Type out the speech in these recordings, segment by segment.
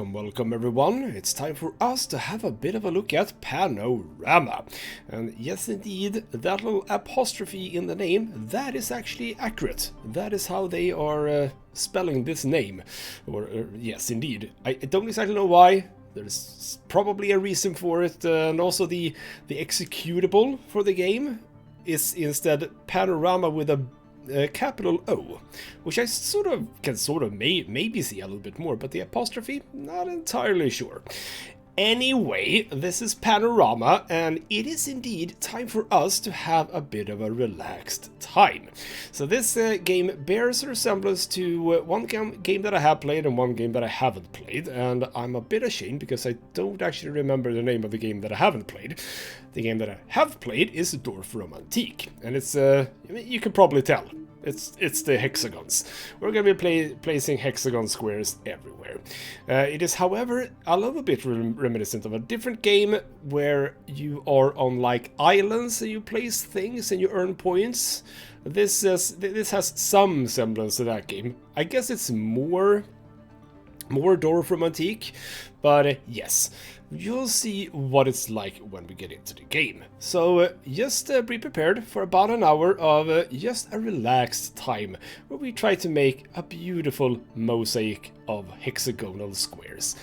Welcome everyone. It's time for us to have a bit of a look at Panorama. And yes indeed, that little apostrophe in the name, that is actually accurate. That is how they are spelling this name. Yes indeed. I don't exactly know why. There's probably a reason for it, and also the executable for the game is instead Panorama with a capital O, which I can maybe see a little bit more, but the apostrophe, not entirely sure. Anyway, this is Panorama, and it is indeed time for us to have a bit of a relaxed time. So this game bears a resemblance to one game that I have played and one game that I haven't played, and I'm a bit ashamed because I don't actually remember the name of the game that I haven't played. The game that I have played is Dorf Romantique, and it's you can probably tell. It's the hexagons. We're going to be placing hexagon squares everywhere. It is, however, a little bit reminiscent of a different game where you are on like islands and you place things and you earn points. This has some semblance to that game. I guess it's more Dorf Romantique, but yes. You'll see what it's like when we get into the game. So just be prepared for about an hour of just a relaxed time where we try to make a beautiful mosaic of hexagonal squares.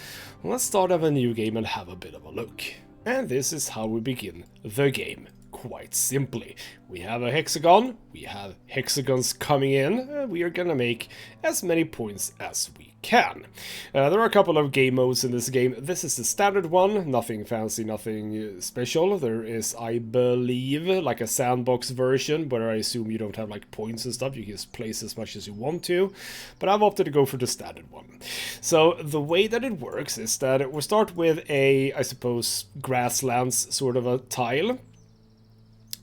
Let's start up a new game and have a bit of a look. And this is how we begin the game. Quite simply, we have a hexagon, we have hexagons coming in, and we are gonna make as many points as we can. There are a couple of game modes in this game. This is the standard one, nothing fancy, nothing special. There is, I believe, like a sandbox version, where I assume you don't have like points and stuff, you can just place as much as you want to, but I've opted to go for the standard one. So the way that it works is that we start with a, I suppose, grasslands sort of a tile.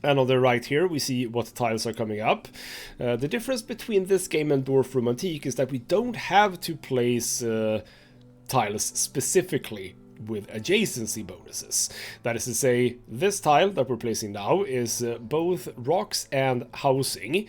And on the right here, we see what tiles are coming up. The difference between this game and Dorf Romantique is that we don't have to place tiles specifically with adjacency bonuses. That is to say, this tile that we're placing now is both rocks and housing.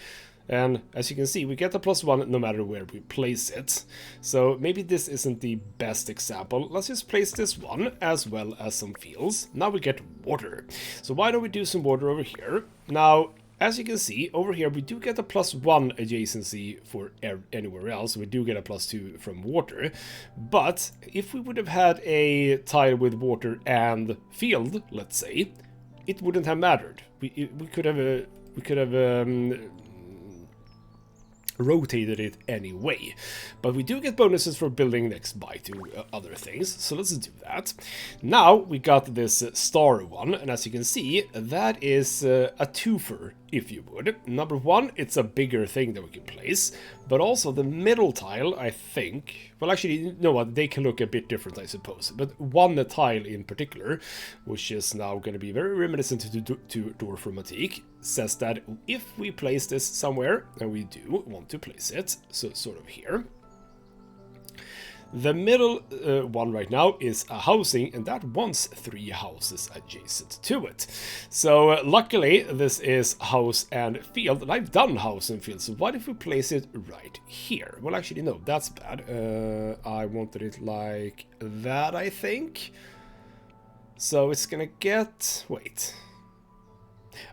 And as you can see, we get a +1 no matter where we place it. So maybe this isn't the best example. Let's just place this one as well as some fields. Now we get water. So why don't we do some water over here? Now, as you can see, over here we do get a +1 adjacency for anywhere else. We do get a +2 from water. But if we would have had a tile with water and field, let's say, it wouldn't have mattered. We could have rotated it anyway, but we do get bonuses for building next by to other things, so let's do that. Now we got this star one, and as you can see, that is a twofer, if you would. Number one, it's a bigger thing that we can place, but also the middle tile, I think, well actually, you know what, they can look a bit different, I suppose, but one tile in particular, which is now going to be very reminiscent to Dorf Romantique, says that if we place this somewhere, and we do want to place it, so sort of here, the middle one right now is a housing, and that wants 3 houses adjacent to it. So luckily this is house and field, and I've done house and field, so what if we place it right here? Well actually no, that's bad. I wanted it like that, I think. So it's gonna get, wait,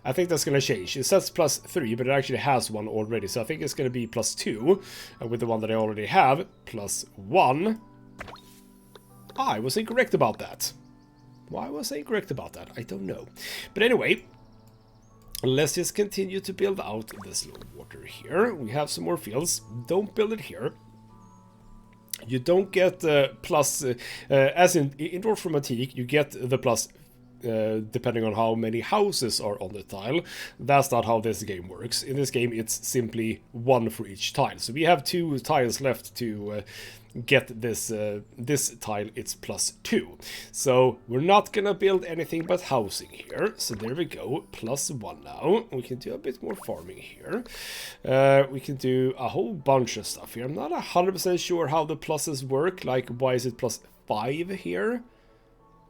I think that's going to change. It says +3, but it actually has one already. So I think it's going to be +2. And with the one that I already have, +1. I was incorrect about that. Why was I incorrect about that? I don't know. But anyway, let's just continue to build out this little water here. We have some more fields. Don't build it here. You don't get plus, as in Dorf Romantique, you get the plus depending on how many houses are on the tile. That's not how this game works. In this game, it's simply 1 for each tile. So we have 2 tiles left to get this this tile. It's +2. So we're not gonna build anything but housing here. So there we go, +1 now. We can do a bit more farming here. We can do a whole bunch of stuff here. I'm not 100% sure how the pluses work. Like, why is it +5 here?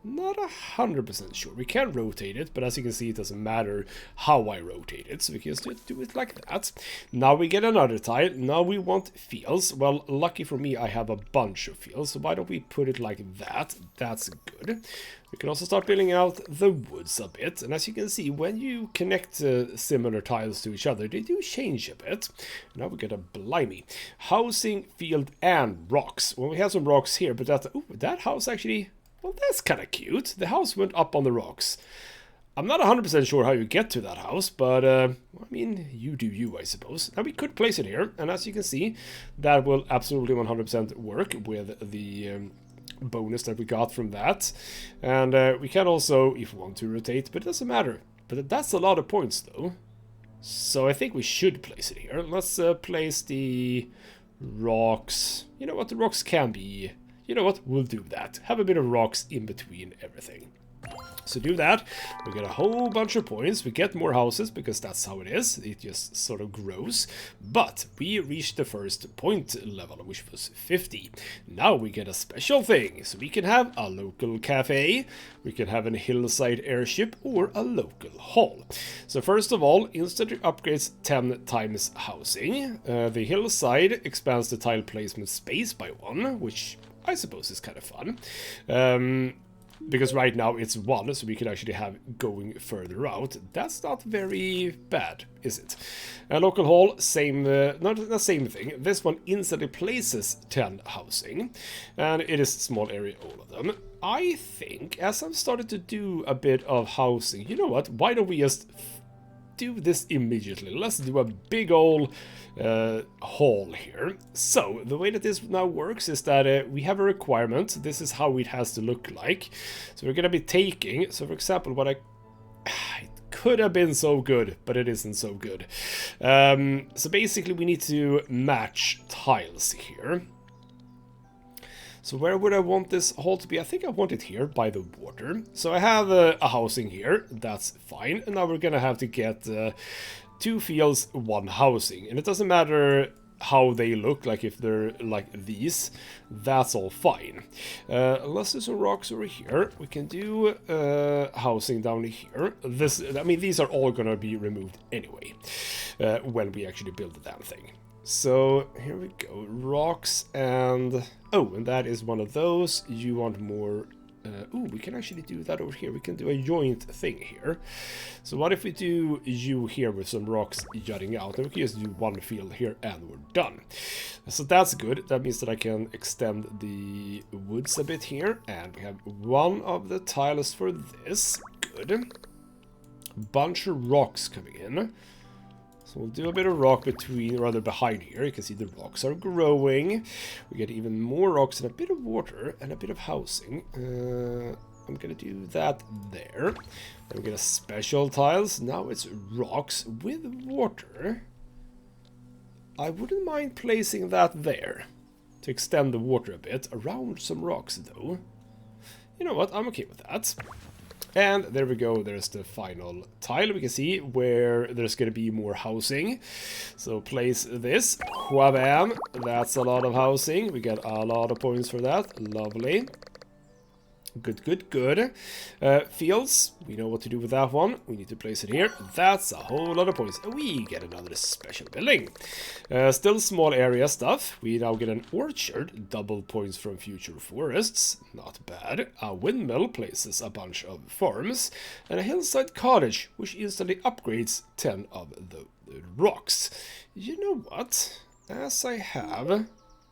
Not 100% sure. We can rotate it, but as you can see, it doesn't matter how I rotate it, so we can just do it like that. Now we get another tile. Now we want fields. Well, lucky for me, I have a bunch of fields, so why don't we put it like that? That's good. We can also start building out the woods a bit, and as you can see, when you connect similar tiles to each other, they do change a bit. Now we get a blimey. Housing, field, and rocks. Well, we have some rocks here, but that house actually... Well, that's kind of cute. The house went up on the rocks. I'm not 100% sure how you get to that house, but, I mean, you do you, I suppose. Now, we could place it here, and as you can see, that will absolutely 100% work with the bonus that we got from that. And we can also, if we want to, rotate, but it doesn't matter. But that's a lot of points, though. So I think we should place it here. Let's place the rocks. You know what? The rocks can be... You know what? We'll do that. Have a bit of rocks in between everything. So do that. We get a whole bunch of points. We get more houses because that's how it is. It just sort of grows. But we reached the first point level, which was 50. Now we get a special thing. So we can have a local cafe. We can have a hillside airship or a local hall. So first of all, instantly upgrades 10 times housing. The hillside expands the tile placement space by 1, which I suppose is kind of fun. Because right now it's 1, so we can actually have going further out. That's not very bad, is it? Local hall, same, not the same thing. This one instantly places 10 housing, and it is small area, all of them. I think, as I've started to do a bit of housing, you know what? Why don't we just do this immediately? Let's do a big old hall here. So the way that this now works is that we have a requirement. This is how it has to look like. So we're gonna be taking, so for example, what it could have been so good, but it isn't so good. So basically we need to match tiles here. So where would I want this hall to be? I think I want it here by the water. So I have a housing here. That's fine. And now we're gonna have to get 2 fields, 1 housing. And it doesn't matter how they look, like if they're like these, that's all fine. Let's do some rocks over here. We can do housing down here. I mean, these are all gonna be removed anyway when we actually build the damn thing. So here we go, rocks, and oh, and that is one of those. You want more? Ooh, we can actually do that over here. We can do a joint thing here. So what if we do you here with some rocks jutting out, and we can just do 1 field here and we're done. So that's good. That means that I can extend the woods a bit here, and we have 1 of the tiles for this. Good. Bunch of rocks coming in. So we'll do a bit of rock between, rather behind here. You can see the rocks are growing. We get even more rocks and a bit of water and a bit of housing. I'm gonna do that there. Then we get a special tiles. Now it's rocks with water. I wouldn't mind placing that there to extend the water a bit around some rocks though. You know what? I'm okay with that. And there we go, there's the final tile. We can see where there's going to be more housing. So place this. Whabam! That's a lot of housing. We get a lot of points for that. Lovely. Good, good, good. Fields, we know what to do with that one. We need to place it here. That's a whole lot of points. We get another special building. Still small area stuff. We now get an orchard. Double points from future forests. Not bad. A windmill places a bunch of farms. And a hillside cottage, which instantly upgrades 10 of the rocks. You know what? As I have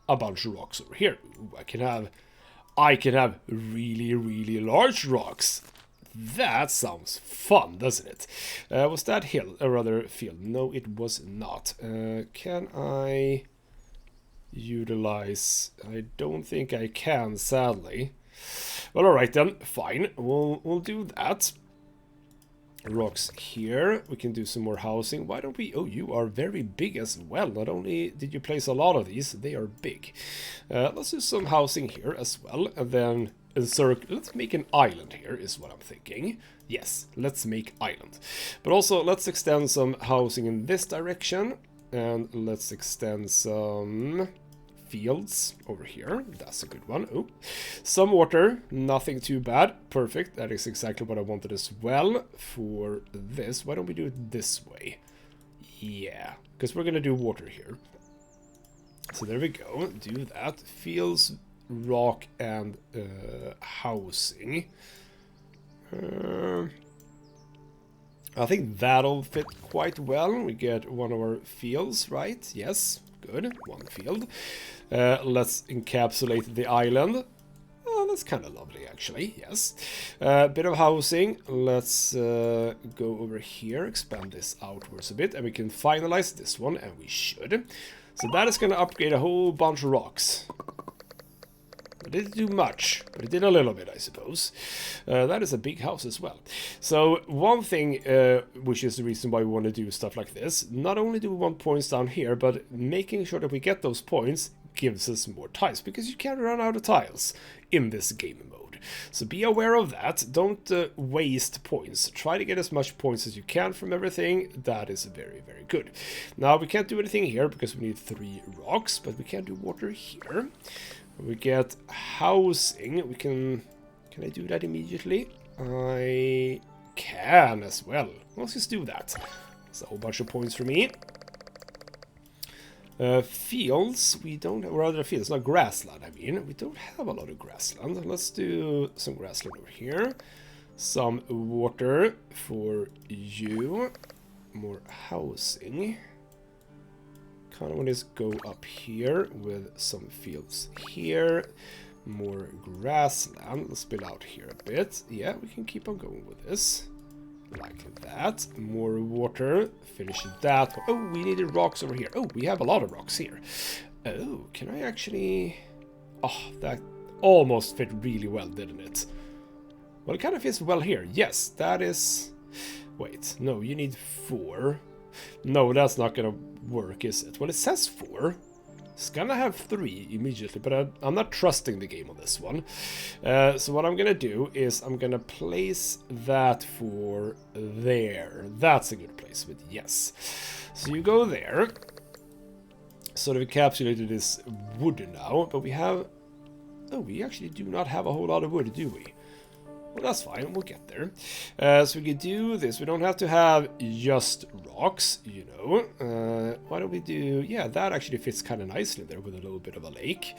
a bunch of rocks over here. Ooh, I can have really, really large rocks. That sounds fun, doesn't it? Was that hill, or rather field? No, it was not. Can I utilize? I don't think I can, sadly. Well, alright then, fine. We'll do that. Rocks here. We can do some more housing. Why don't we... Oh, you are very big as well. Not only did you place a lot of these, they are big. Let's do some housing here as well. And then encircle... Let's make an island here, is what I'm thinking. Yes, let's make island. But also, let's extend some housing in this direction. And let's extend some... fields over here. That's a good one. Oh, Some water, nothing too bad. Perfect. That is exactly what I wanted as well for this. Why don't we do it this way? Yeah, because we're going to do water here. So there we go. Do that. Fields, rock, and housing. I think that'll fit quite well. We get one of our fields, right? Yes, good. One field. Let's encapsulate the island. Oh, that's kind of lovely, actually. Yes. Bit of housing. Let's go over here, expand this outwards a bit, and we can finalize this one, and we should. So that is going to upgrade a whole bunch of rocks. It didn't do much, but it did a little bit, I suppose. That is a big house as well. So one thing, which is the reason why we want to do stuff like this, not only do we want points down here, but making sure that we get those points gives us more tiles, because you can't run out of tiles in this game mode. So be aware of that. Don't waste points. Try to get as much points as you can from everything. That is very, very good. Now, we can't do anything here because we need 3 rocks, but we can do water here. We get housing. We can I do that immediately? I can as well. Let's just do that. It's a whole bunch of points for me. Fields, we don't have, or other fields, not grassland, I mean. We don't have a lot of grassland. Let's do some grassland over here. Some water for you. More housing. Kind of want to just go up here with some fields here. More grassland. Let's spill out here a bit. Yeah, we can keep on going with this. Like that. More water. Finish that. Oh, we needed rocks over here. Oh, we have a lot of rocks here. Oh, can I actually... Oh, that almost fit really well, didn't it? Well, it kind of fits well here. Yes, that is... Wait, no, you need 4. No, that's not gonna work, is it? Well, it says 4. It's gonna have 3 immediately, but I'm not trusting the game on this one. So what I'm gonna do is I'm gonna place that for there. That's a good placement, yes. So you go there. Sort of encapsulated this wood now, but we have... Oh, we actually do not have a whole lot of wood, do we? Well, that's fine. We'll get there. So we can do this. We don't have to have just rocks, you know. Why don't we do... Yeah, that actually fits kind of nicely there with a little bit of a lake.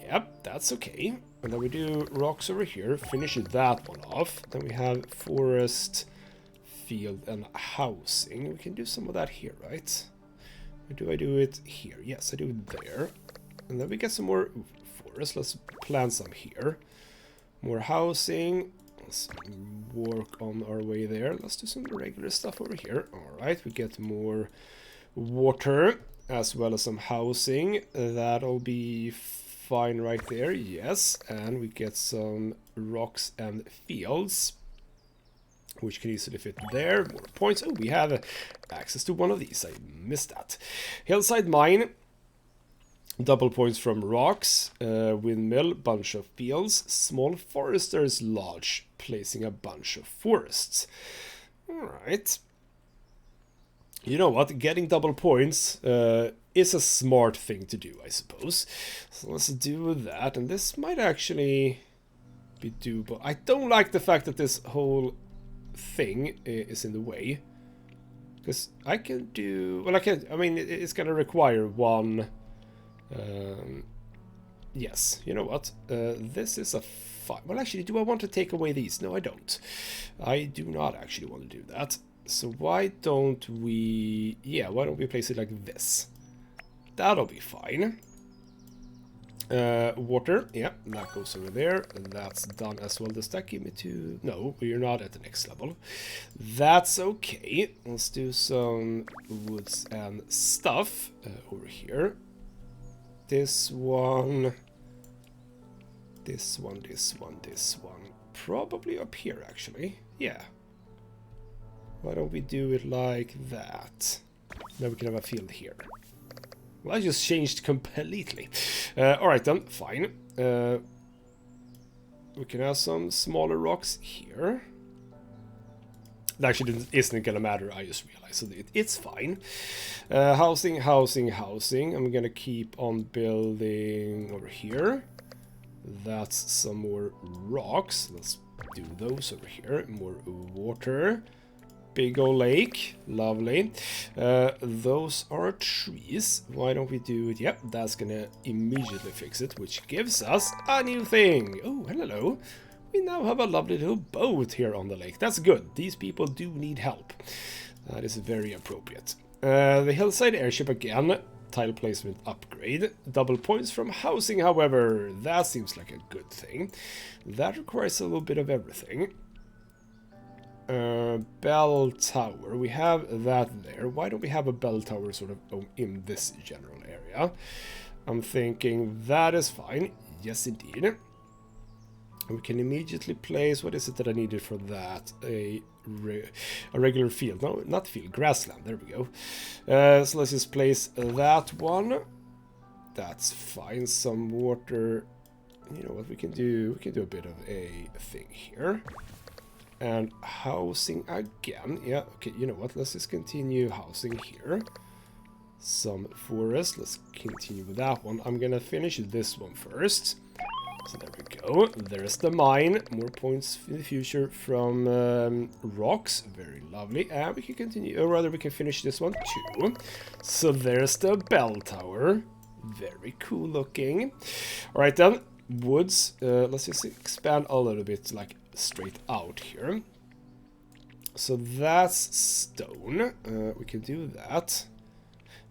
Yep, that's okay. And then we do rocks over here. Finish that one off. Then we have forest, field, and housing. We can do some of that here, right? Or do I do it here? Yes, I do it there. And then we get some more forest. Let's plant some here. More housing. Let's work on our way there. Let's do some regular stuff over here. Alright, we get more water as well as some housing. That'll be fine right there, yes. And we get some rocks and fields, which can easily fit there. More points. Oh, we have access to one of these. I missed that. Hillside mine. Double points from rocks, windmill, bunch of fields, small forester's lodge, placing a bunch of forests. Alright. You know what, getting double points is a smart thing to do, I suppose. So let's do that, and this might actually be doable. I don't like the fact that this whole thing is in the way. Because I can do... Well, I mean, it's going to require one... yes, you know what? This is a fine. Well, actually, do I want to take away these? No, I don't. I do not actually want to do that. So why don't we... Yeah, why don't we place it like this? That'll be fine. Water. Yeah, that goes over there. And that's done as well. Does that give me to... No, we're not at the next level. That's okay. Let's do some woods and stuff over here. This one, this one, this one, this one. Probably up here, actually. Yeah. Why don't we do it like that? Then we can have a field here. Well, I just changed completely. Alright then, fine. We can have some smaller rocks here. That actually isn't gonna matter, I just realized. So it's fine. Housing, housing, housing. I'm gonna keep on building over here. That's some more rocks. Let's do those over here. More water. Big old lake. Lovely. Those are trees. Why don't we do it? Yep, that's gonna immediately fix it, which gives us a new thing. Oh, hello. We now have a lovely little boat here on the lake. That's good. These people do need help. That is very appropriate. The hillside airship again. Tile placement upgrade. Double points from housing, however. That seems like a good thing. That requires a little bit of everything. Bell tower. We have that there. Why don't we have a bell tower sort of in this general area? I'm thinking that is fine. Yes, indeed. We can immediately place, what is it that I needed for that? A regular field. No, not field, grassland. There we go. So let's just place that one. That's fine. Some water. You know what we can do? We can do a bit of a thing here. And housing again. Yeah, okay, you know what? Let's just continue housing here. Some forest. Let's continue with that one. I'm gonna finish this one first. So there we go. There's the mine. More points in the future from rocks. Very lovely. And we can continue, or rather we can finish this one too. So there's the bell tower. Very cool looking. Alright then. Woods. Let's just expand a little bit, like straight out here. So that's stone. We can do that.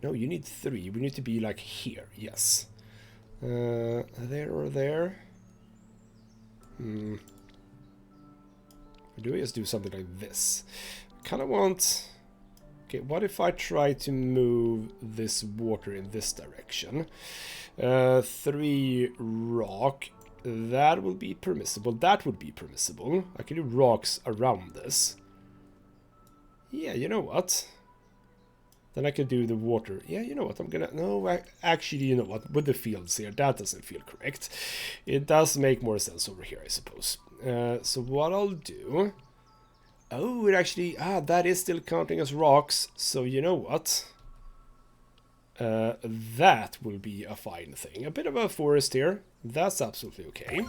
No, you need 3. We need to be like here. Yes. There or there. Or do we just do something like this? Kind of want... Okay, what if I try to move this water in this direction? 3 rock. That will be permissible. That would be permissible. I can do rocks around this. Yeah, you know what? Then I could do the water. Yeah, you know what? I'm gonna... No, actually, you know what? With the fields here, that doesn't feel correct. It does make more sense over here, I suppose. So what I'll do... Oh, it actually... Ah, that is still counting as rocks. So you know what? That will be a fine thing. A bit of a forest here. That's absolutely okay.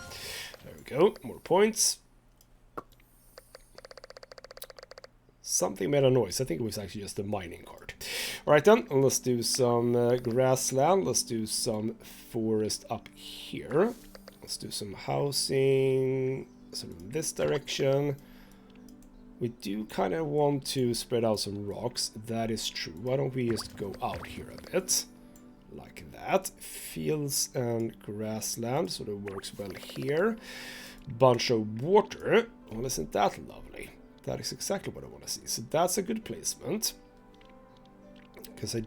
There we go. More points. Something made a noise. I think it was actually just the mining cart. Alright then, let's do some grassland. Let's do some forest up here. Let's do some housing. Sort of in this direction. We do kind of want to spread out some rocks. That is true. Why don't we just go out here a bit? Like that. Fields and grassland sort of works well here. Bunch of water. Well, isn't that lovely? That is exactly what I want to see. So that's a good placement. Because I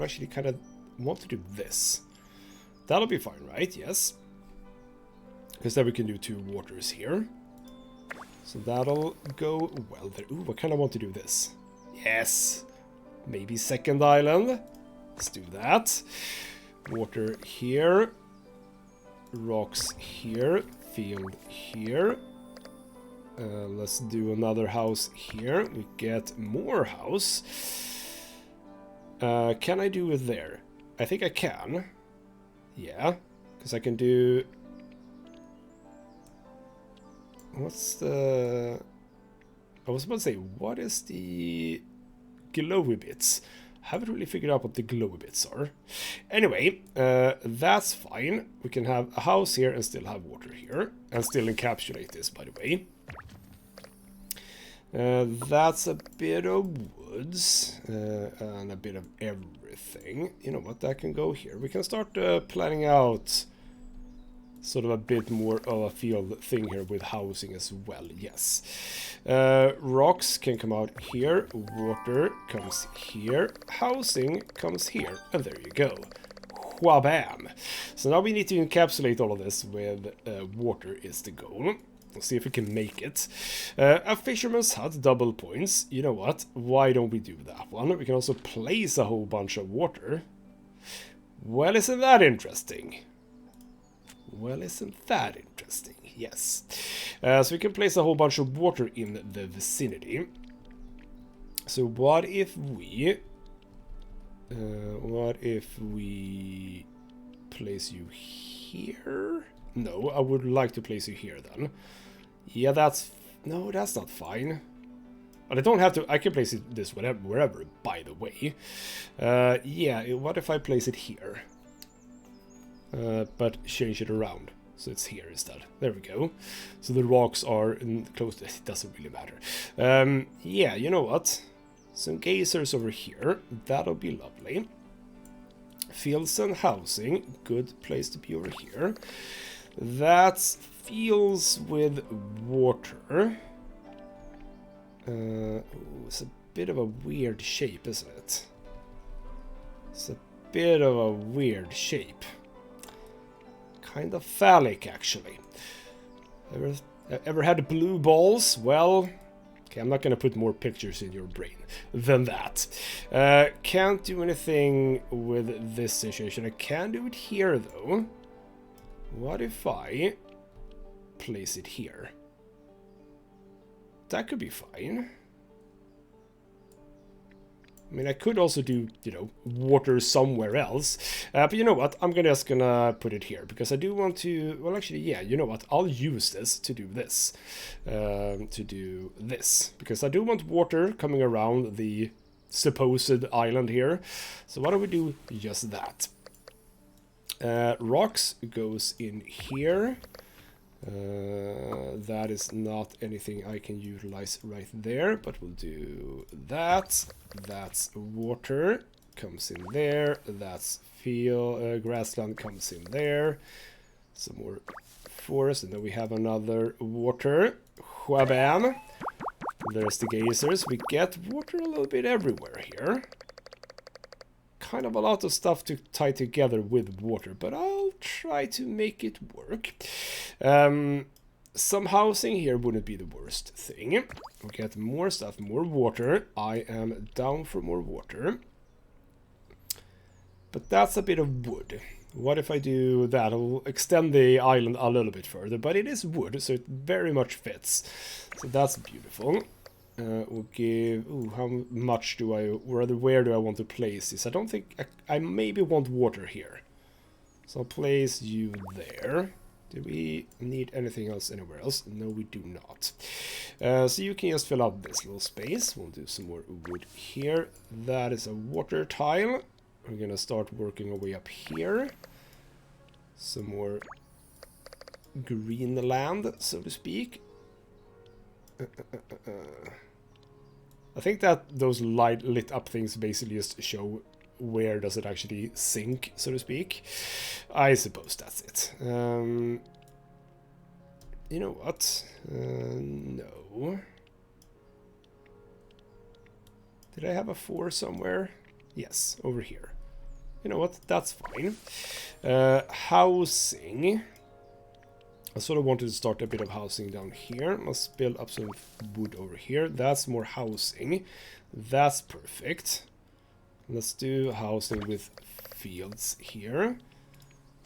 actually kind of want to do this. That'll be fine, right? Yes. Because then we can do 2 waters here. So that'll go well there. Ooh, I kind of want to do this. Yes. Maybe second island. Let's do that. Water here. Rocks here. Field here. Let's do another house here. We get more house. Can I do it there? I think I can. Yeah. Because I can do... What's the... I was about to say, what is the glowy bits? I haven't really figured out what the glowy bits are. Anyway, that's fine. We can have a house here and still have water here. And still encapsulate this, by the way. That's a bit of woods. And a bit of everything. You know what, that can go here. We can start planning out... sort of a bit more of a field thing here with housing as well, yes. Rocks can come out here, water comes here, housing comes here, and there you go. Whabam! So now we need to encapsulate all of this with water is the goal. Let's see if we can make it. A fisherman's hut, double points. You know what? Why don't we do that one? We can also place a whole bunch of water. Well, isn't that interesting? Well, isn't that interesting? Yes. So we can place a whole bunch of water in the vicinity. So what if we... place you here? No, I would like to place you here then. Yeah, that's... No, that's not fine. But I don't have to... I can place it this wherever, by the way. Yeah, what if I place it here? But change it around. So it's here instead. There we go. So the rocks are close to... It doesn't really matter. Yeah, you know what? Some geysers over here. That'll be lovely. Fields and housing. Good place to be over here. That's fields with water. It's a bit of a weird shape, isn't it? It's a bit of a weird shape. Kind of phallic, actually. Ever had blue balls? Well, okay, I'm not going to put more pictures in your brain than that. Can't do anything with this situation. I can do it here, though. What if I place it here? That could be fine. I mean, I could also do, you know, water somewhere else. But you know what? I'm just gonna put it here because I do want to... Well, actually, yeah, you know what? I'll use this to do this. Because I do want water coming around the supposed island here. So why don't we do just that? Rocks goes in here. That is not anything I can utilize right there, but we'll do that. That's water, comes in there. That's field, grassland comes in there. Some more forest, and then we have another water. Whabam! There's the geysers. We get water a little bit everywhere here. Kind of a lot of stuff to tie together with water, but I'll try to make it work. Some housing here wouldn't be the worst thing. We get more stuff, more water. I am down for more water. But that's a bit of wood. What if I do that? I'll extend the island a little bit further, but it is wood, so it very much fits. So that's beautiful. We'll give... Ooh, how much do I... Where do I want to place this? I don't think... I maybe want water here. So I'll place you there. Do we need anything else anywhere else? No, we do not. So you can just fill up this little space. We'll do some more wood here. That is a water tile. We're gonna start working our way up here. Some more green land, so to speak. I think that those lit up things basically just show where does it actually sink, so to speak. I suppose that's it. You know what? No. Did I have a 4 somewhere? Yes, over here. You know what? That's fine. Housing. I sort of wanted to start a bit of housing down here. Let's build up some wood over here. That's more housing. That's perfect. Let's do housing with fields here.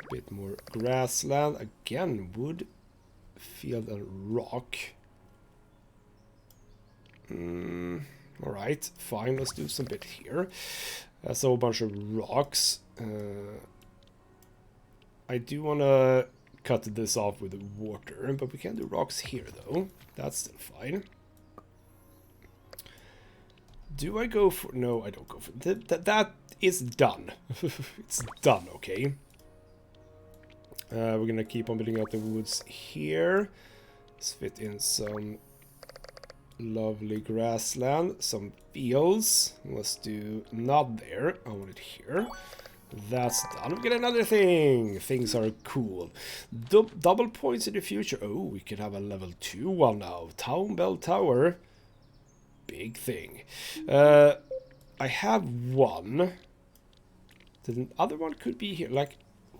A bit more grassland. Again, wood, field, and rock. Alright, fine. Let's do some bit here. So a bunch of rocks. I do want to cut this off with water, but we can do rocks here though. That's still fine. Do I go for... No, I don't go for... That is done. It's done, okay. We're gonna keep on building out the woods here. Let's fit in some lovely grassland, some fields. Let's do not there. I want it here. That's done. We get another thing. Things are cool. Double points in the future. Oh, we can have a level 2 one now. Town Bell Tower. Big thing. I have one. The other one could be here. Like,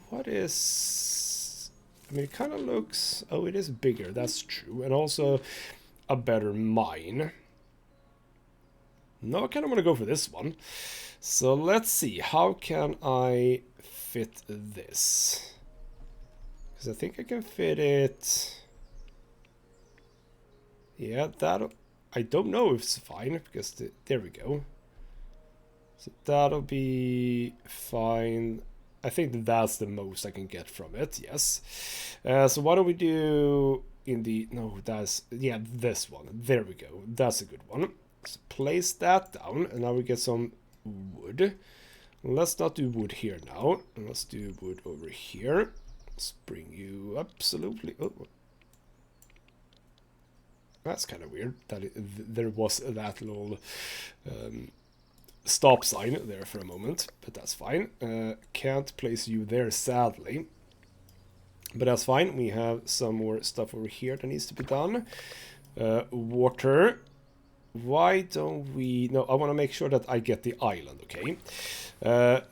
what is... I mean, it kind of looks... Oh, it is bigger. That's true. And also a better mine. No, I kind of want to go for this one. So let's see, how can I fit this? Because I think I can fit it... Yeah, that'll... I don't know if it's fine, because there we go. So that'll be fine. I think that's the most I can get from it, yes. So why don't we do in the... No, that's... Yeah, this one. There we go. That's a good one. So place that down, and now we get some wood. Let's not do wood here now. Let's do wood over here. Let's bring you absolutely... Oh. That's kind of weird that there was that little stop sign there for a moment, but that's fine. Can't place you there, sadly. But that's fine. We have some more stuff over here that needs to be done. Water. Why don't we... No, I want to make sure that I get the island, okay?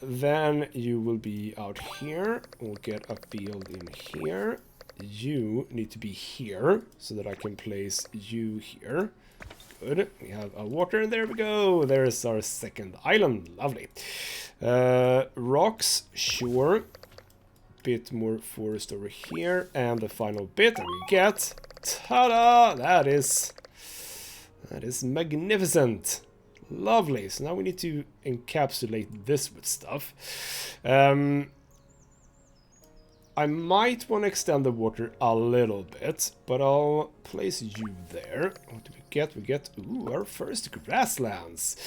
Then you will be out here. We'll get a field in here. You need to be here so that I can place you here. Good. We have a water. There we go. There's our second island. Lovely. Rocks. Sure. Bit more forest over here. And the final bit that we get. Ta-da! That is magnificent. Lovely. So now we need to encapsulate this with stuff. I might want to extend the water a little bit, but I'll place you there. What do we get? We get, ooh, our first grasslands,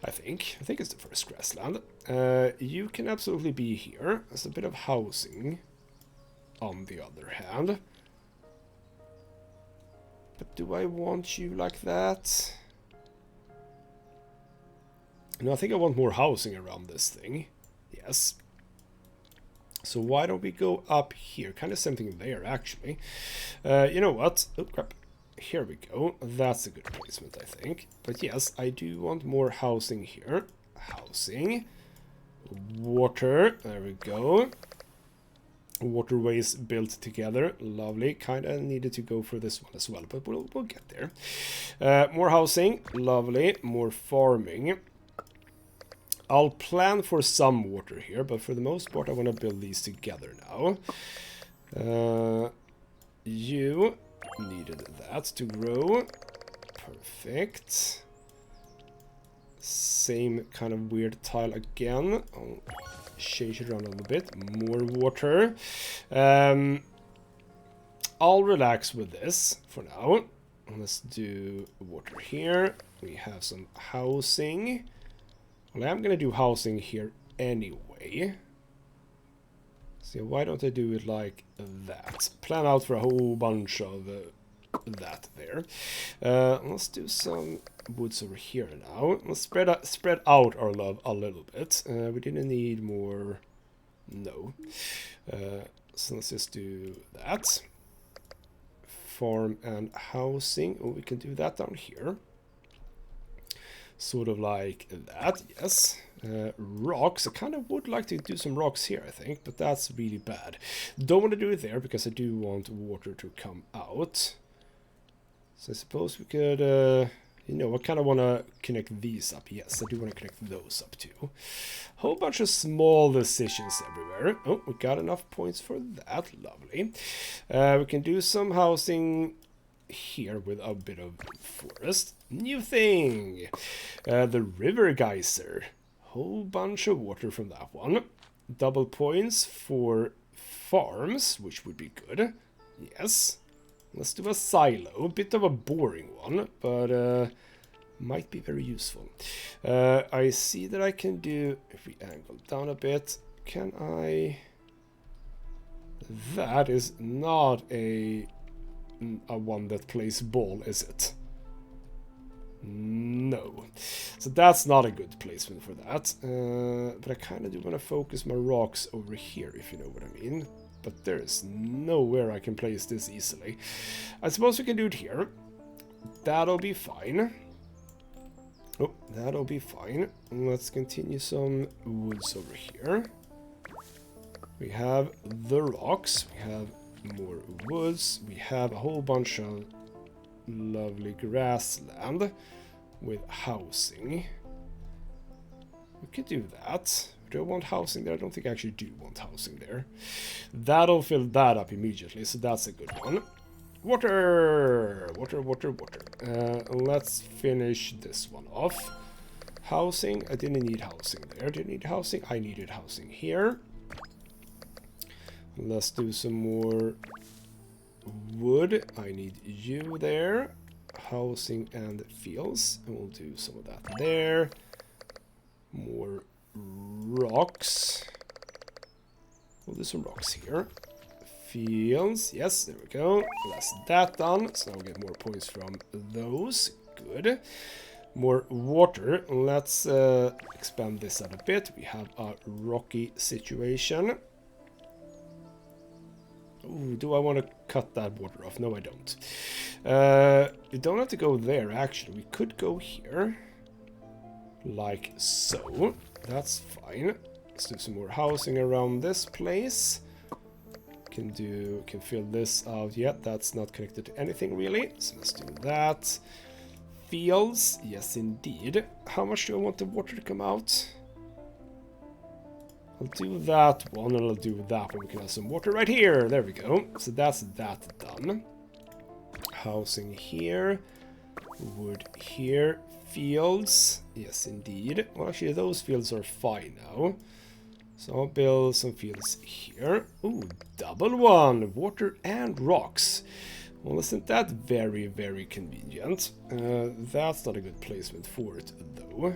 I think. I think it's the first grassland. You can absolutely be here. There's a bit of housing on the other hand. But do I want you like that? No, I think I want more housing around this thing. Yes. So why don't we go up here? Kind of something there, actually. You know what? Oh, crap. Here we go. That's a good placement, I think. But yes, I do want more housing here. Housing. Water. There we go. Waterways built together. Lovely. Kind of needed to go for this one as well, but we'll get there. More housing. Lovely. More farming. I'll plan for some water here, but for the most part I want to build these together now. You needed that to grow. Perfect. Same kind of weird tile again. I'll change it around a little bit. More water. I'll relax with this for now. Let's do water here. We have some housing. Well, I'm going to do housing here anyway. So why don't I do it like that? Plan out for a whole bunch of that there. Let's do some woods over here now. Let's spread out our love a little bit. We didn't need more... No. So let's just do that. Farm and housing. Oh, we can do that down here. Sort of like that, yes. Rocks. I kind of would like to do some rocks here, I think, but that's really bad. Don't want to do it there because I do want water to come out. So I suppose we could, you know, I kind of want to connect these up. Yes, I do want to connect those up too. Whole bunch of small decisions everywhere. Oh, we got enough points for that. Lovely. We can do some housing here with a bit of forest. New thing, the river geyser. Whole bunch of water from that one. Double points for farms, which would be good. Yes. Let's do a silo. A bit of a boring one, but might be very useful. I see that I can do, if we angle down a bit, can I... That is not a one that plays ball, is it? No. So that's not a good placement for that. But I kind of do want to focus my rocks over here, if you know what I mean. But there is nowhere I can place this easily. I suppose we can do it here. That'll be fine. Oh, that'll be fine. Let's continue some woods over here. We have the rocks. We have more woods. We have a whole bunch of lovely grassland with housing. We could do that. Do I want housing there? I don't think I actually do want housing there. That'll fill that up immediately, so that's a good one. Water! Water, water, water. Let's finish this one off. Housing. I didn't need housing there. Didn't need housing. I needed housing here. Let's do some more wood. I need you there. Housing and fields. And we'll do some of that there. More rocks. We'll do some rocks here. Fields. Yes, there we go. That's that done. So now we get more points from those. Good. More water. Let's expand this out a bit. We have a rocky situation. Ooh, do I want to cut that water off? No, I don't. You don't have to go there, actually. We could go here. Like so. That's fine. Let's do some more housing around this place. Can fill this out. Yeah, that's not connected to anything really. So let's do that. Fields. Yes, indeed. How much do I want the water to come out? I'll do that one, and I'll do that one. We can have some water right here. There we go. So that's that done. Housing here. Wood here. Fields. Yes, indeed. Well, actually, those fields are fine now. So I'll build some fields here. Ooh, double one. Water and rocks. Well, isn't that very, very convenient? That's not a good placement for it, though.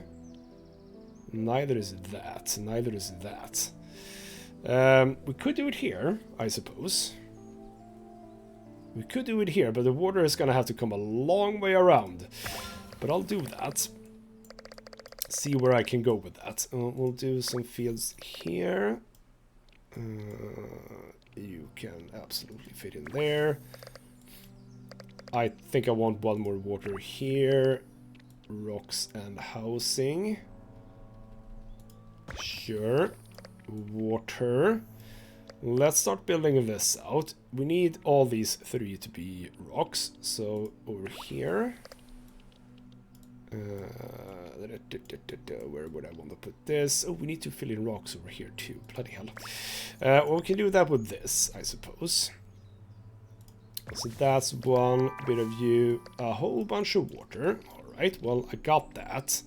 Neither is that. Neither is that. We could do it here, I suppose. We could do it here, but the water is going to have to come a long way around. But I'll do that. See where I can go with that. We'll do some fields here. You can absolutely fit in there. I think I want one more water here. Rocks and housing. Sure. Water. Let's start building this out. We need all these three to be rocks. So over here. Where would I want to put this? Oh, we need to fill in rocks over here too. Bloody hell. Well, we can do that with this, I suppose. So that's one bit of you. A whole bunch of water. Alright, well, I got that.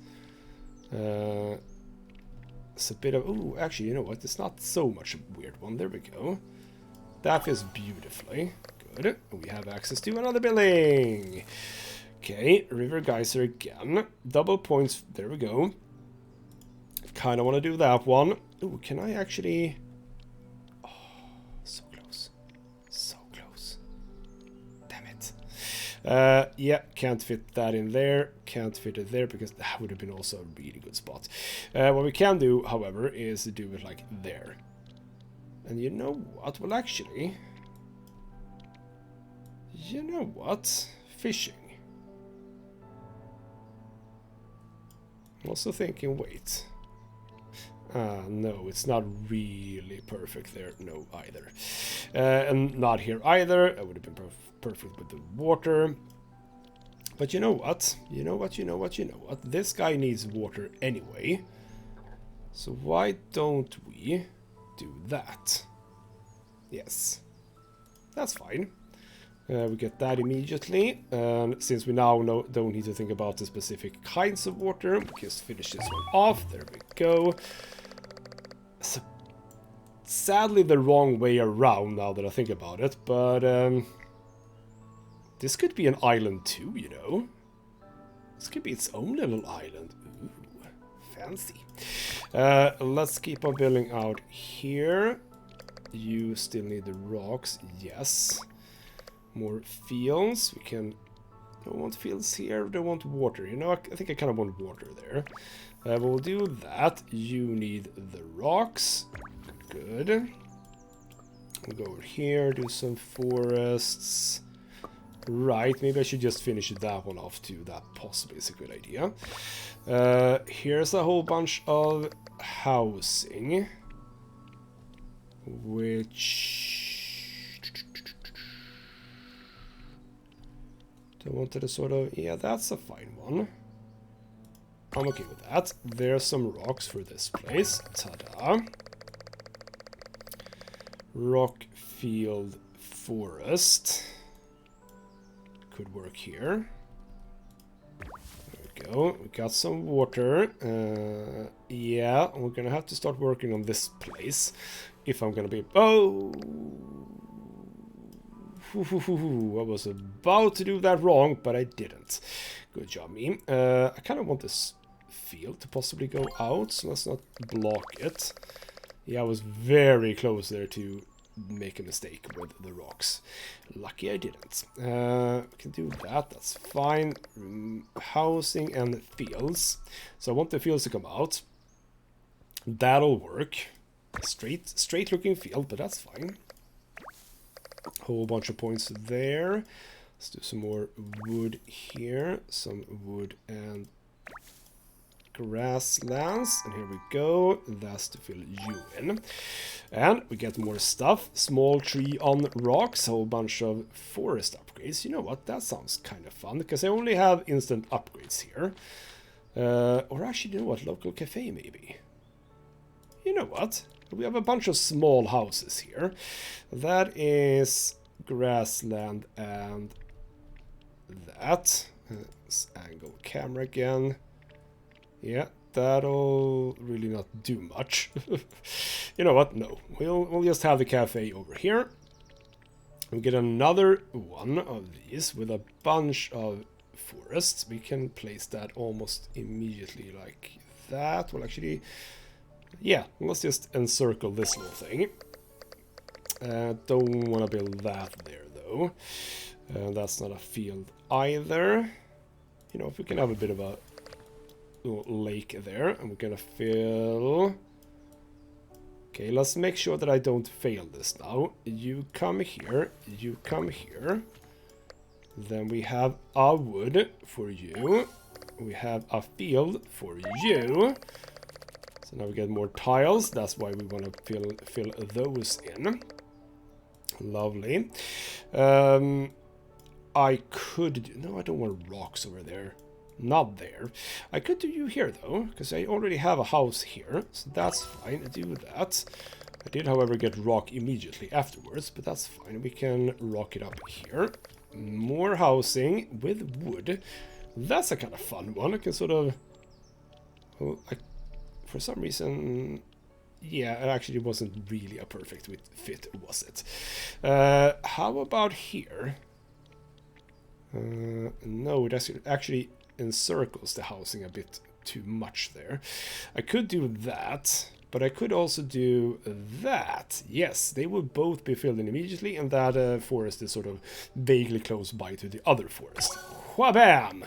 It's a bit of... Oh, actually, you know what? It's not so much a weird one. There we go. That fits beautifully. Good. We have access to another building. Okay, River Geyser again. Double points. There we go. Kind of want to do that one. Oh, can I actually... Oh, so close. So close. Damn it. Yeah, can't fit that in there. Can't fit it there because that would have been also a really good spot. What we can do, however, is do it like there. And you know what? Well, actually... You know what? Fishing. I'm also thinking, wait. No, it's not really perfect there. No, either. And not here either. It would have been perfect with the water. But you know what? You know what? This guy needs water anyway. So why don't we do that? Yes. That's fine. We get that immediately, and since we now don't need to think about the specific kinds of water, we just finish this one off. There we go. So, sadly the wrong way around now that I think about it, but this could be an island too, you know. This could be its own little island. Ooh, fancy. Let's keep on building out here. You still need the rocks, yes. More fields. We can... Don't want fields here. Don't want water. You know, I think I kind of want water there. We'll do that. You need the rocks. Good. We'll go over here. Do some forests. Right. Maybe I should just finish that one off too. That possibly is a good idea. Here's a whole bunch of housing. Which... I wanted to sort of... Yeah, that's a fine one. I'm okay with that. There's some rocks for this place. Ta-da. Rock field forest. Could work here. There we go. We got some water. Yeah, we're gonna have to start working on this place if I'm gonna be... Oh! I was about to do that wrong, but I didn't. Good job, me. I kind of want this field to possibly go out, so let's not block it. Yeah, I was very close there to make a mistake with the rocks. Lucky I didn't. We can do that, that's fine. Housing and fields. So I want the fields to come out. That'll work. Straight looking field, but that's fine. Whole bunch of points there. Let's do some more wood here. Some wood and grasslands, and here we go. That's to fill you in. And we get more stuff. Small tree on rocks, a whole bunch of forest upgrades. You know what, that sounds kind of fun, because I only have instant upgrades here. Or actually, you know what, local cafe maybe. You know what, we have a bunch of small houses here. That is grassland and that. Let's angle camera again. Yeah, that'll really not do much. You know what? No, we'll just have the cafe over here. We get another one of these with a bunch of forests. We can place that almost immediately like that. Well, actually, yeah, let's just encircle this little thing. Don't want to build that there though. That's not a field either. You know, if we can have a bit of a lake there, and we're gonna fill. Okay, let's make sure that I don't fail this now. You come here, you come here. Then we have a wood for you. We have a field for you. So now we get more tiles. That's why we want to fill those in. Lovely. I could... No, I don't want rocks over there. Not there. I could do you here though, because I already have a house here, so that's fine. I do that. I did, however, get rock immediately afterwards, but that's fine. We can rock it up here. More housing with wood. That's a kind of fun one. I can sort of... Well, for some reason... Yeah, it actually wasn't really a perfect fit, was it? How about here? No, it actually encircles the housing a bit too much there. I could do that, but I could also do that. Yes, they will both be filled in immediately, and that forest is sort of vaguely close by to the other forest. Whabam!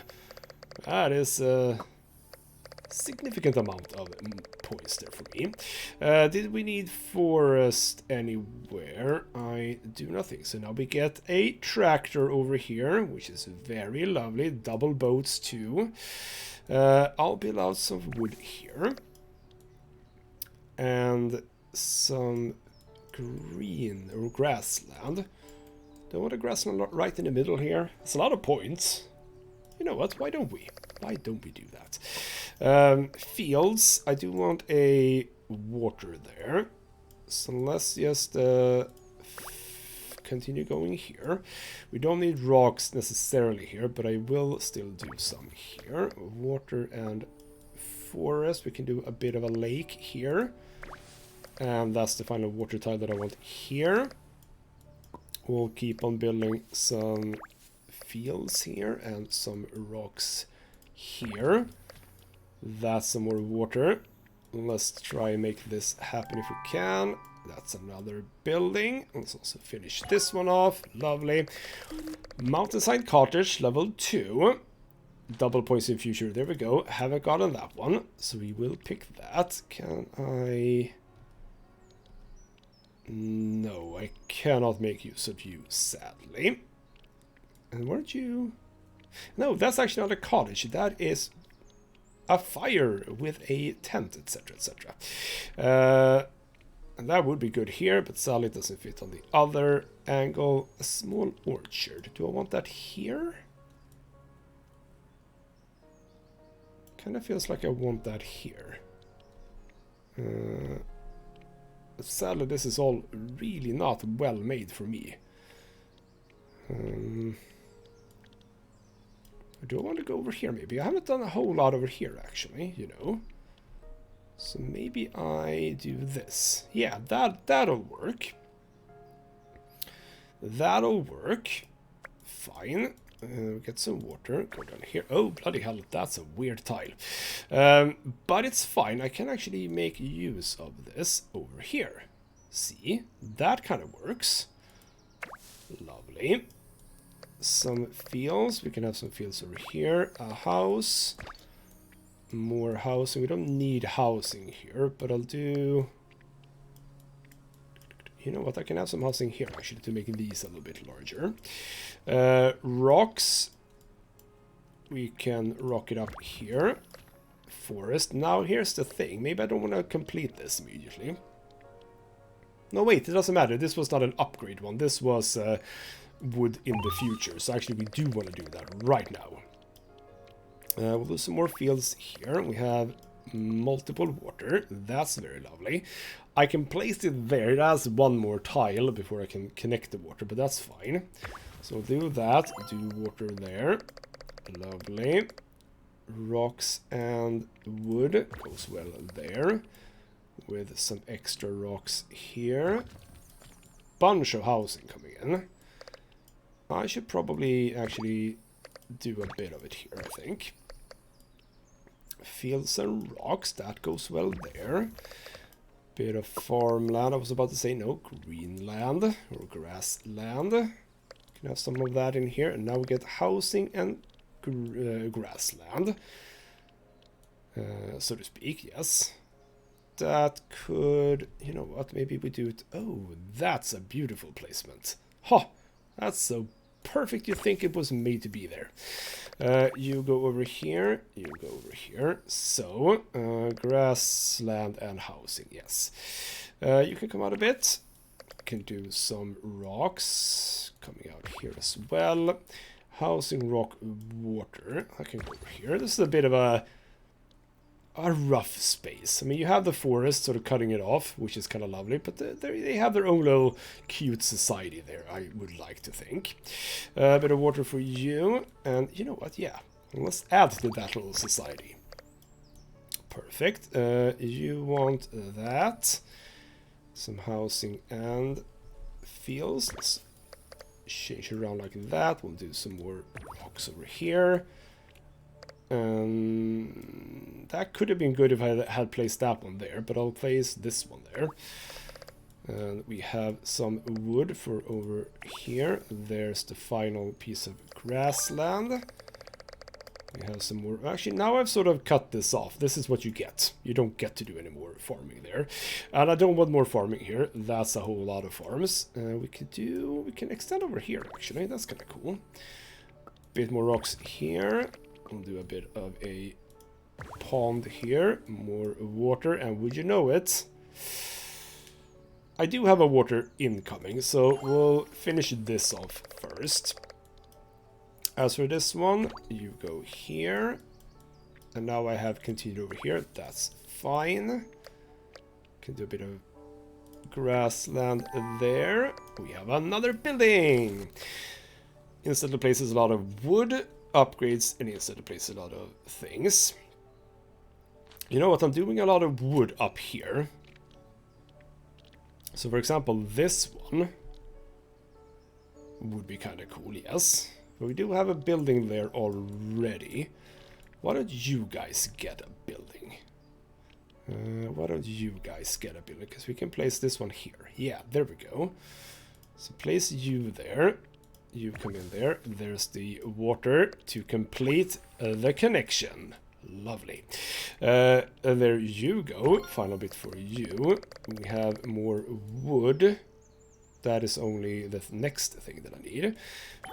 That is a significant amount of points there for me. Did we need forest anywhere? I do nothing. So now we get a tractor over here, which is very lovely. Double boats too. I'll build out some wood here. And some green or grassland. Don't want a grassland right in the middle here. It's a lot of points. You know what? Why don't we? Why don't we do that? Fields. I do want a water there. So let's just continue going here. We don't need rocks necessarily here, but I will still do some here. Water and forest. We can do a bit of a lake here. And that's the final water tile that I want here. We'll keep on building some fields here and some rocks here. That's some more water. Let's try and make this happen if we can. That's another building. Let's also finish this one off. Lovely. Mountainside cottage level 2. Double points in future. There we go. Haven't gotten that one, so we will pick that. Can I... No, I cannot make use of you, sadly. And weren't you... No, that's actually not a cottage. That is a fire with a tent, etc, etc. And that would be good here, but sadly it doesn't fit on the other angle. A small orchard. Do I want that here? Kind of feels like I want that here. But sadly this is all really not well made for me. Or do I want to go over here maybe? I haven't done a whole lot over here actually, you know. So maybe I do this. Yeah, that'll work. That'll work. Fine. Get some water. Go down here. Oh, bloody hell, that's a weird tile. But it's fine. I can actually make use of this over here. See? That kind of works. Lovely. Some fields. We can have some fields over here. A house. More housing. We don't need housing here, but I'll do... You know what? I can have some housing here actually to make these a little bit larger. Rocks. We can rock it up here. Forest. Now here's the thing. Maybe I don't want to complete this immediately. No, wait. It doesn't matter. This was not an upgrade one. This was wood in the future. So actually we do want to do that right now. We'll do some more fields here. We have multiple water. That's very lovely. I can place it there. It has one more tile before I can connect the water, but that's fine. So we'll do that. Do water there. Lovely. Rocks and wood goes well there. With some extra rocks here. Bunch of housing coming in. I should probably actually do a bit of it here, I think. Fields and rocks, that goes well there. Bit of farmland, I was about to say no, greenland or grassland. Can have some of that in here, and now we get housing and grassland, so to speak. Yes, that could, you know what, maybe we do it. Oh, that's a beautiful placement. Ha, that's so perfect. You think it was made to be there. You go over here, you go over here. So, grassland and housing, yes. You can come out a bit. Can do some rocks coming out here as well. Housing, rock, water. I can go over here. This is a bit of a rough space. I mean, you have the forest sort of cutting it off, which is kind of lovely, but they have their own little cute society there, I would like to think. A bit of water for you, and you know what, yeah, let's add to that little society. Perfect. You want that. Some housing and fields. Let's change it around like that. We'll do some more rocks over here. That could have been good if I had placed that one there, but I'll place this one there. And we have some wood for over here. There's the final piece of grassland. We have some more. Actually, now I've sort of cut this off. This is what you get. You don't get to do any more farming there. And I don't want more farming here. That's a whole lot of farms. We can extend over here, actually. That's kind of cool. Bit more rocks here. We'll do a bit of a pond here, more water, and would you know it, I do have a water incoming, so we'll finish this off first. As for this one, you go here, and now I have continued over here. That's fine. Can do a bit of grassland there. We have another building. Instead of places a lot of wood upgrades, and instead of place a lot of things. You know what, I'm doing a lot of wood up here. So for example, this one would be kind of cool, yes. But we do have a building there already. Why don't you guys get a building? Why don't you guys get a building? Because we can place this one here. Yeah, there we go. So place you there. You come in there. There's the water to complete the connection. Lovely. And there you go. Final bit for you. We have more wood. That is only the next thing that I need.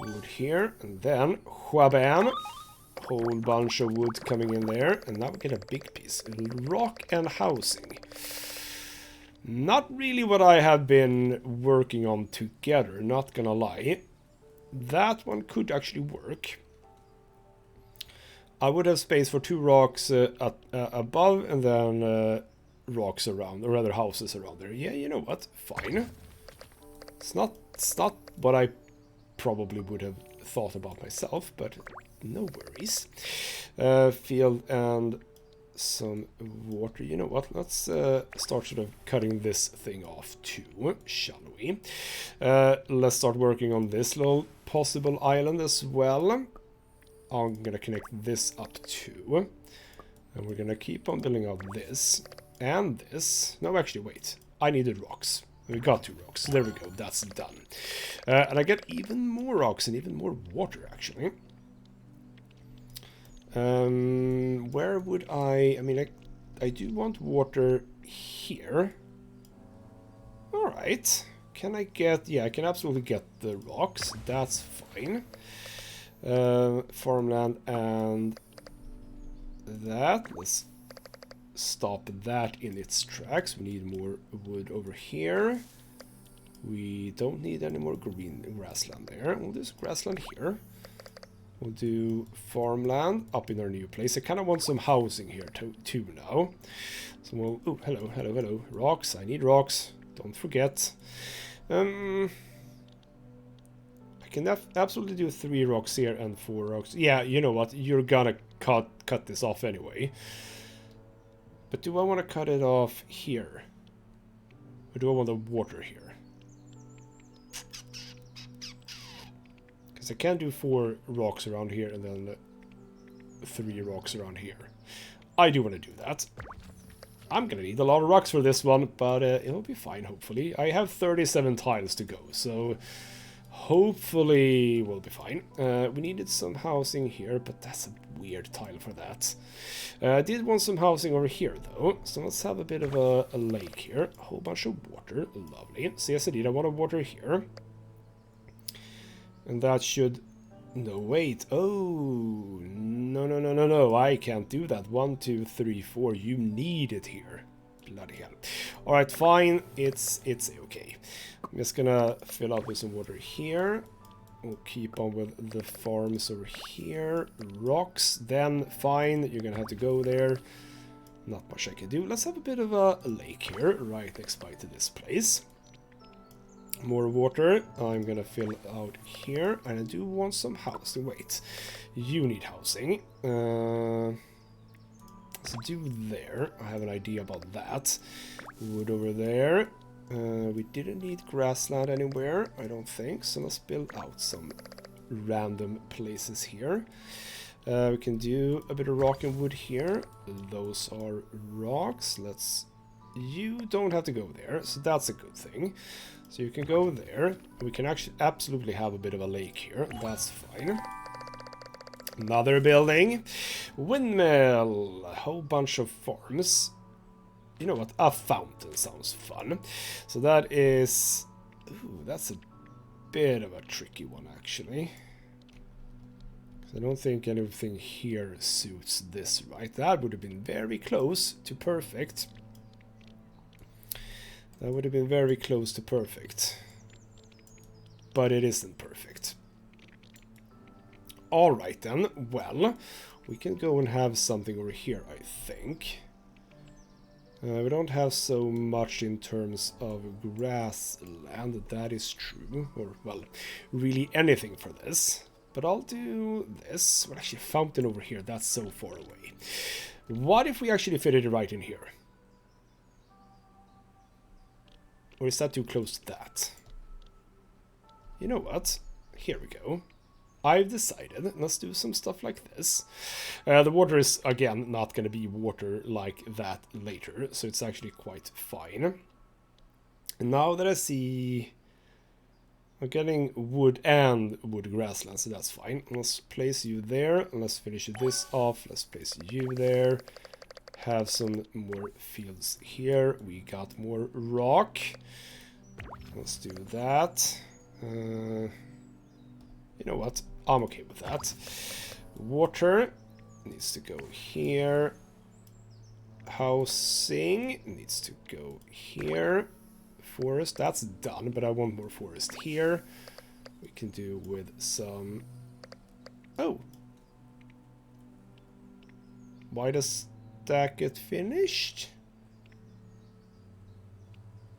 Wood here. And then, whabam. Whole bunch of wood coming in there. And now we get a big piece. Rock and housing. Not really what I have been working on together. Not gonna lie. That one could actually work. I would have space for 2 rocks above and then rocks around, or rather houses around there. Yeah, you know what? Fine. It's not what I probably would have thought about myself, but no worries. Field and some water. You know what? Let's start sort of cutting this thing off too, shall we? Let's start working on this little possible island as well. I'm gonna connect this up too. And we're gonna keep on building out this and this. No, actually, wait. I needed rocks. We got 2 rocks. There we go. That's done. And I get even more rocks and even more water, actually. Where would I mean, I do want water here. Alright. Can I get... Yeah, I can absolutely get the rocks. That's fine. Farmland and that. Let's stop that in its tracks. We need more wood over here. We don't need any more green grassland there. We'll do some grassland here. We'll do farmland up in our new place. I kind of want some housing here too now. So we'll... Oh, hello, hello, hello. Rocks. I need rocks. Don't forget. I can absolutely do 3 rocks here and 4 rocks. Yeah, you know what? You're gonna cut this off anyway. But do I want to cut it off here? Or do I want the water here? I can't do 4 rocks around here and then 3 rocks around here. I do want to do that. I'm gonna need a lot of rocks for this one, but it'll be fine, hopefully. I have 37 tiles to go, so hopefully we'll be fine. We needed some housing here, but that's a weird tile for that. I did want some housing over here, though, so let's have a bit of a lake here. A whole bunch of water. Lovely. So yes, indeed, I want water here. And that should... No, wait. Oh, no. I can't do that. 1, 2, 3, 4. You need it here. Bloody hell. Alright, fine. It's okay. I'm just gonna fill up with some water here. We'll keep on with the farms over here. Rocks. Then, fine. You're gonna have to go there. Not much I can do. Let's have a bit of a lake here. Right next by to this place. More water. I'm gonna fill out here, and I do want some housing. Wait, you need housing. Let's do there. I have an idea about that. Wood over there. We didn't need grassland anywhere, I don't think. So let's build out some random places here. We can do a bit of rock and wood here. Those are rocks. You don't have to go there, so that's a good thing. So you can go there. We can actually absolutely have a bit of a lake here. That's fine. Another building. Windmill. A whole bunch of farms. You know what? A fountain sounds fun. So that is... Ooh, that's a bit of a tricky one, actually. I don't think anything here suits this, right? That would have been very close to perfect. That would have been very close to perfect. But it isn't perfect. Alright then, well, we can go and have something over here, I think. We don't have so much in terms of grassland, that is true. Or, well, really anything for this. But I'll do this. Well, actually, a fountain over here, that's so far away. What if we actually fit it right in here? Or is that too close to that? You know what? Here we go. I've decided. Let's do some stuff like this. The water is, again, not going to be water like that later. So it's actually quite fine. And now that I see... I'm getting wood and wood grassland, so that's fine. Let's place you there. Let's finish this off. Let's place you there. Have some more fields here. We got more rock. Let's do that. You know what? I'm okay with that. Water needs to go here. Housing needs to go here. Forest, that's done, but I want more forest here. We can do with some... Oh! Why does that get finished?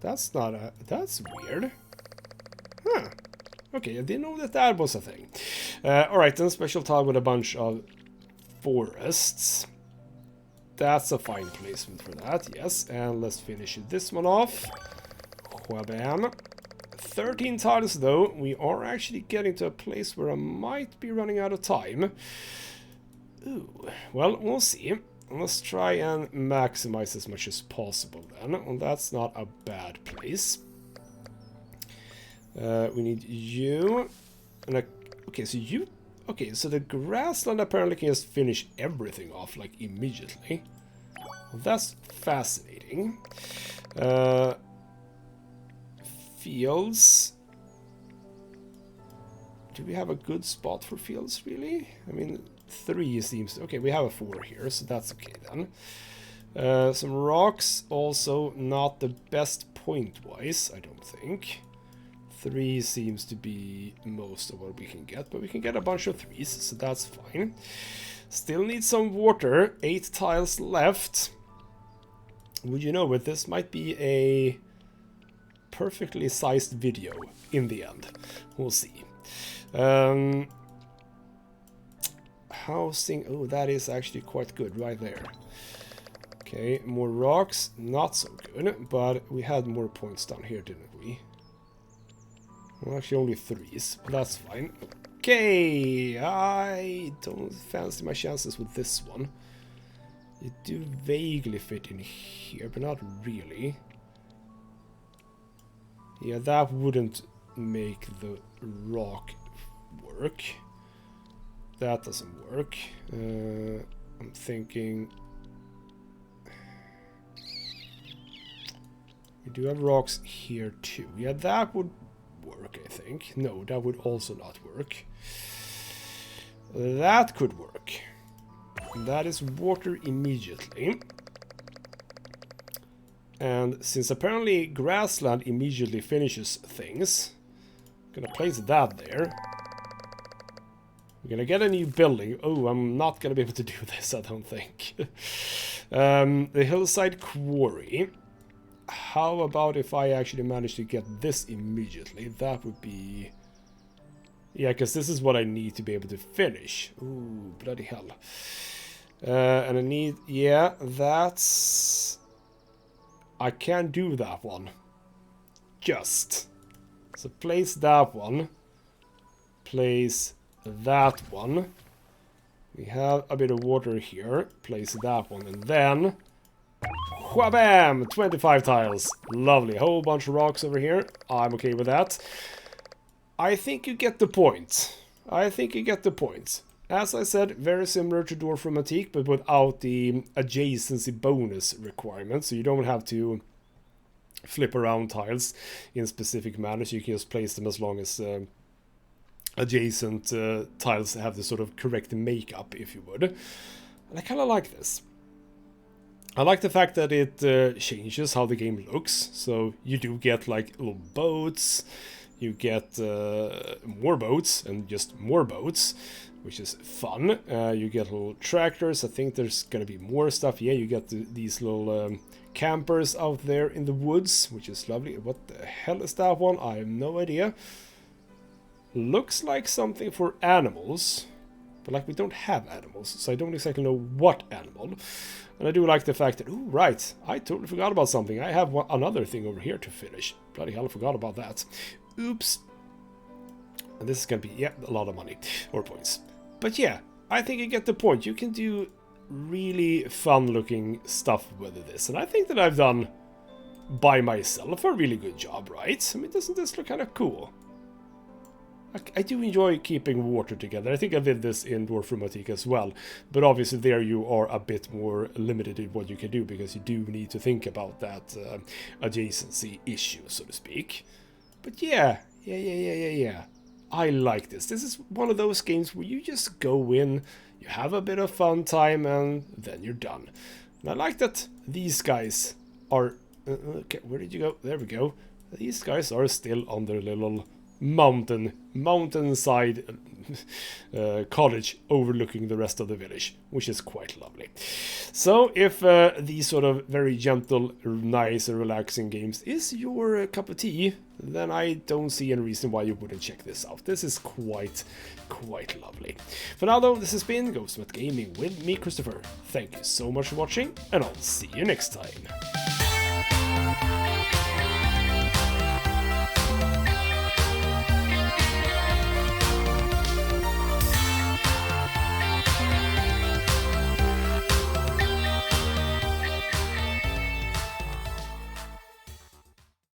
That's not a... That's weird. Huh. Okay, I didn't know that that was a thing. Alright, then special tile with a bunch of forests. That's a fine placement for that, yes. And let's finish this one off. Whabam. 13 tiles though. We are actually getting to a place where I might be running out of time. Ooh, well, we'll see. Let's try and maximize as much as possible then. Well, that's not a bad place. We need you. And okay, so you... Okay, so the grassland apparently can just finish everything off, like, immediately. Well, that's fascinating. Fields. Do we have a good spot for fields, really? I mean, 3 seems... Okay, we have a 4 here, so that's okay then. Some rocks, also not the best point-wise, I don't think. 3 seems to be most of what we can get, but we can get a bunch of 3s, so that's fine. Still need some water, 8 tiles left. Would you know it, this might be a perfectly sized video in the end. We'll see. Housing, oh, that is actually quite good right there. Okay, more rocks, not so good, but we had more points down here, didn't we? Well, actually only 3s, but that's fine. Okay, I don't fancy my chances with this one. You do vaguely fit in here, but not really. Yeah, that wouldn't make the rock work. That doesn't work. I'm thinking... We do have rocks here too. Yeah, that would work, I think. No, that would also not work. That could work. That is water immediately. And since apparently grassland immediately finishes things, I'm gonna place that there. We're gonna get a new building. Oh, I'm not gonna be able to do this, I don't think. The hillside quarry. How about if I actually manage to get this immediately? That would be... Yeah, because this is what I need to be able to finish. Ooh, bloody hell. And I need... Yeah, that's... I can't do that one. Just. So place that one. Place that one. We have a bit of water here. Place that one. And then... Whabam! 25 tiles. Lovely. Whole bunch of rocks over here. I'm okay with that. I think you get the point. I think you get the point. As I said, very similar to Dwarf from Antique, but without the adjacency bonus requirement. So you don't have to flip around tiles in specific manners. You can just place them as long as adjacent tiles have the sort of correct makeup, if you would. And I kind of like this. I like the fact that it changes how the game looks. So you do get like little boats, you get more boats and just more boats, which is fun. You get little tractors. I think there's gonna be more stuff. Yeah, you get these little campers out there in the woods, which is lovely. What the hell is that one? I have no idea. Looks like something for animals, but like we don't have animals, so I don't exactly know what animal. And I do like the fact that, ooh, right, I totally forgot about something. I have another thing over here to finish. Bloody hell, I forgot about that. Oops. And this is gonna be, yeah, a lot of money, or points. But yeah, I think you get the point. You can do really fun-looking stuff with this. And I think that I've done, by myself, a really good job, right? I mean, doesn't this look kind of cool? I do enjoy keeping water together. I think I did this in Dwarf from Antique as well. But obviously there you are a bit more limited in what you can do, because you do need to think about that adjacency issue, so to speak. But yeah. I like this. This is one of those games where you just go in, you have a bit of fun time, and then you're done. And I like that these guys are... okay, where did you go? There we go. These guys are still on their little mountainside cottage overlooking the rest of the village, which is quite lovely. So if these sort of very gentle, nice and relaxing games is your cup of tea, then I don't see any reason why you wouldn't check this out. This is quite lovely. For now though, this has been ghostmutgaming with me, Christopher. Thank you so much for watching, and I'll see you next time.